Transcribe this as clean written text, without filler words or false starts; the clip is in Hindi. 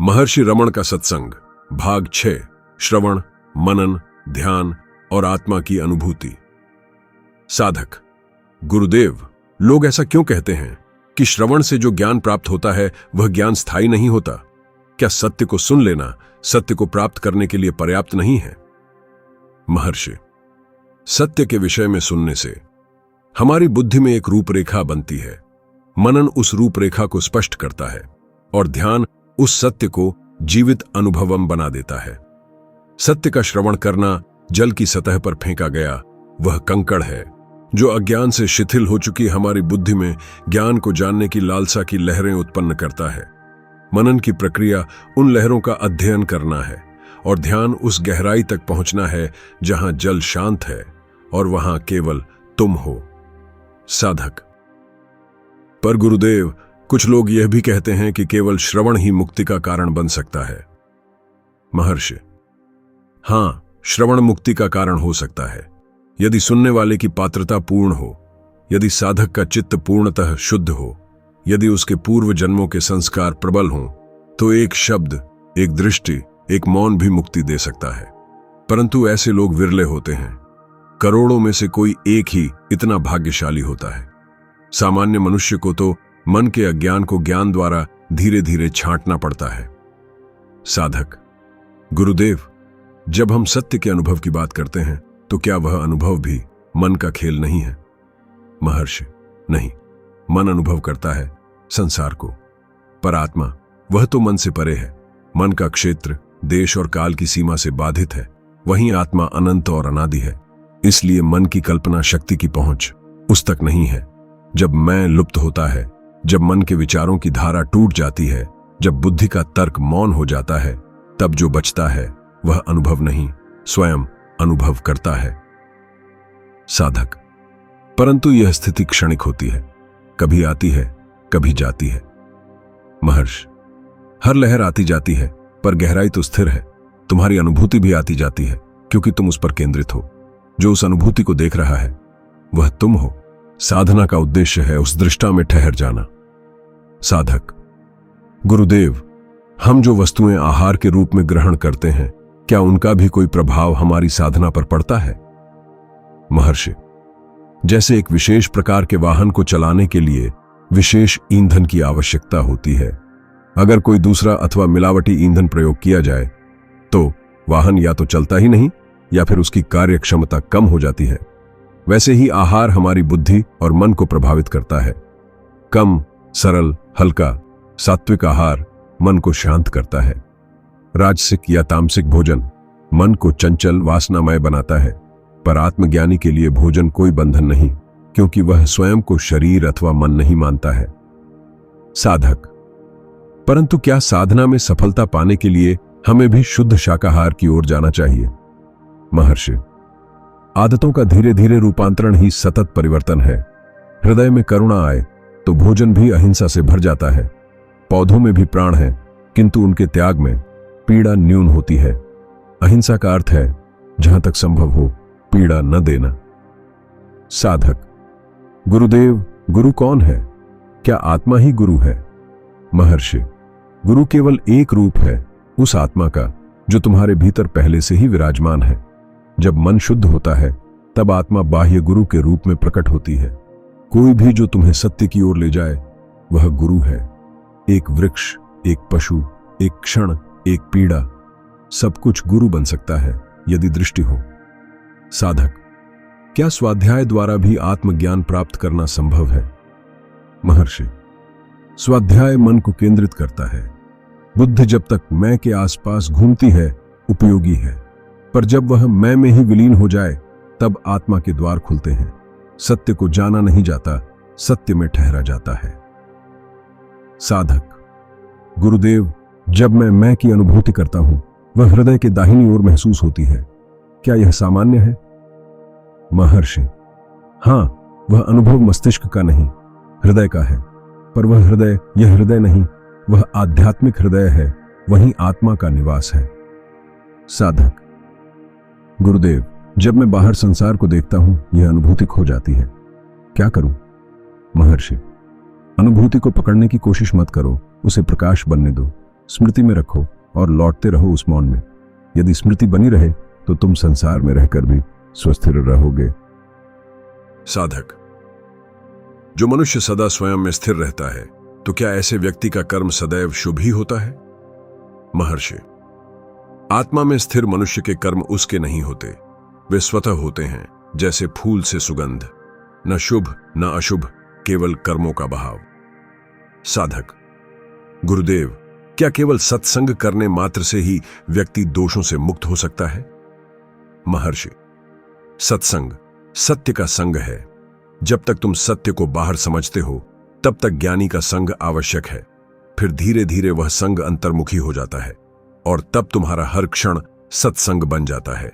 महर्षि रमण का सत्संग, भाग 6। श्रवण, मनन, ध्यान और आत्मा की अनुभूति। साधक। गुरुदेव, लोग ऐसा क्यों कहते हैं कि श्रवण से जो ज्ञान प्राप्त होता है वह ज्ञान स्थायी नहीं होता? क्या सत्य को सुन लेना सत्य को प्राप्त करने के लिए पर्याप्त नहीं है? महर्षि, सत्य के विषय में सुनने से हमारी बुद्धि में एक रूपरेखा बनती है। मनन उस रूपरेखा को स्पष्ट करता है और ध्यान उस सत्य को जीवित अनुभवम बना देता है। सत्य का श्रवण करना जल की सतह पर फेंका गया वह कंकड़ है जो अज्ञान से शिथिल हो चुकी हमारी बुद्धि में ज्ञान को जानने की लालसा की लहरें उत्पन्न करता है। मनन की प्रक्रिया उन लहरों का अध्ययन करना है और ध्यान उस गहराई तक पहुंचना है जहां जल शांत है और वहां केवल तुम हो। साधक। पर गुरुदेव, कुछ लोग यह भी कहते हैं कि केवल श्रवण ही मुक्ति का कारण बन सकता है। महर्षि, हां, श्रवण मुक्ति का कारण हो सकता है यदि सुनने वाले की पात्रता पूर्ण हो, यदि साधक का चित्त पूर्णतः शुद्ध हो, यदि उसके पूर्व जन्मों के संस्कार प्रबल हों, तो एक शब्द, एक दृष्टि, एक मौन भी मुक्ति दे सकता है। परंतु ऐसे लोग विरले होते हैं। करोड़ों में से कोई एक ही इतना भाग्यशाली होता है। सामान्य मनुष्य को तो मन के अज्ञान को ज्ञान द्वारा धीरे धीरे छांटना पड़ता है। साधक। गुरुदेव, जब हम सत्य के अनुभव की बात करते हैं तो क्या वह अनुभव भी मन का खेल नहीं है? महर्षि, नहीं, मन अनुभव करता है संसार को, पर आत्मा वह तो मन से परे है। मन का क्षेत्र देश और काल की सीमा से बाधित है, वहीं आत्मा अनंत और अनादि है। इसलिए मन की कल्पना शक्ति की पहुंच उस तक नहीं है। जब मैं लुप्त होता है, जब मन के विचारों की धारा टूट जाती है, जब बुद्धि का तर्क मौन हो जाता है, तब जो बचता है वह अनुभव नहीं, स्वयं अनुभव करता है। साधक। परंतु यह स्थिति क्षणिक होती है, कभी आती है, कभी जाती है। महर्षि, हर लहर आती जाती है, पर गहराई तो स्थिर है। तुम्हारी अनुभूति भी आती जाती है क्योंकि तुम उस पर केंद्रित हो। जो उस अनुभूति को देख रहा है वह तुम हो। साधना का उद्देश्य है उस दृष्टा में ठहर जाना। साधक। गुरुदेव, हम जो वस्तुएं आहार के रूप में ग्रहण करते हैं, क्या उनका भी कोई प्रभाव हमारी साधना पर पड़ता है? महर्षि, जैसे एक विशेष प्रकार के वाहन को चलाने के लिए विशेष ईंधन की आवश्यकता होती है, अगर कोई दूसरा अथवा मिलावटी ईंधन प्रयोग किया जाए तो वाहन या तो चलता ही नहीं या फिर उसकी कार्य क्षमता कम हो जाती है। वैसे ही आहार हमारी बुद्धि और मन को प्रभावित करता है। कम, सरल, हल्का, सात्विक आहार मन को शांत करता है। राजसिक या तामसिक भोजन मन को चंचल, वासनामय बनाता है। पर आत्मज्ञानी के लिए भोजन कोई बंधन नहीं, क्योंकि वह स्वयं को शरीर अथवा मन नहीं मानता है। साधक। परंतु क्या साधना में सफलता पाने के लिए हमें भी शुद्ध शाकाहार की ओर जाना चाहिए? महर्षि, आदतों का धीरे धीरे रूपांतरण ही सतत परिवर्तन है। हृदय में करुणा आए तो भोजन भी अहिंसा से भर जाता है। पौधों में भी प्राण है, किंतु उनके त्याग में पीड़ा न्यून होती है। अहिंसा का अर्थ है जहां तक संभव हो पीड़ा न देना। साधक। गुरुदेव, गुरु कौन है? क्या आत्मा ही गुरु है? महर्षि, गुरु केवल एक रूप है उस आत्मा का जो तुम्हारे भीतर पहले से ही विराजमान है। जब मन शुद्ध होता है तब आत्मा बाह्य गुरु के रूप में प्रकट होती है। कोई भी जो तुम्हें सत्य की ओर ले जाए वह गुरु है। एक वृक्ष, एक पशु, एक क्षण, एक पीड़ा, सब कुछ गुरु बन सकता है यदि दृष्टि हो। साधक। क्या स्वाध्याय द्वारा भी आत्मज्ञान प्राप्त करना संभव है? महर्षि, स्वाध्याय मन को केंद्रित करता है। बुद्धि जब तक मैं के आसपास घूमती है उपयोगी है, पर जब वह मैं में ही विलीन हो जाए तब आत्मा के द्वार खुलते हैं। सत्य को जाना नहीं जाता, सत्य में ठहरा जाता है। साधक। गुरुदेव, जब मैं की अनुभूति करता हूं वह हृदय के दाहिनी ओर महसूस होती है। क्या यह सामान्य है? महर्षि, हां, वह अनुभव मस्तिष्क का नहीं, हृदय का है। पर वह हृदय यह हृदय नहीं, वह आध्यात्मिक हृदय है, वहीं आत्मा का निवास है। साधक। गुरुदेव, जब मैं बाहर संसार को देखता हूं यह अनुभूति खो जाती है, क्या करूं? महर्षि, अनुभूति को पकड़ने की कोशिश मत करो, उसे प्रकाश बनने दो। स्मृति में रखो और लौटते रहो उस मौन में। यदि स्मृति बनी रहे तो तुम संसार में रहकर भी स्वस्थिर रहोगे। साधक, जो मनुष्य सदा स्वयं में स्थिर रहता है, तो क्या ऐसे व्यक्ति का कर्म सदैव शुभ ही होता है? महर्षि, आत्मा में स्थिर मनुष्य के कर्म उसके नहीं होते, वे स्वतः होते हैं, जैसे फूल से सुगंध, न शुभ न अशुभ, केवल कर्मों का बहाव। साधक, गुरुदेव, क्या केवल सत्संग करने मात्र से ही व्यक्ति दोषों से मुक्त हो सकता है? महर्षि, सत्संग सत्य का संग है। जब तक तुम सत्य को बाहर समझते हो, तब तक ज्ञानी का संग आवश्यक है। फिर धीरे धीरे वह संग अंतर्मुखी हो जाता है और तब तुम्हारा हर क्षण सत्संग बन जाता है।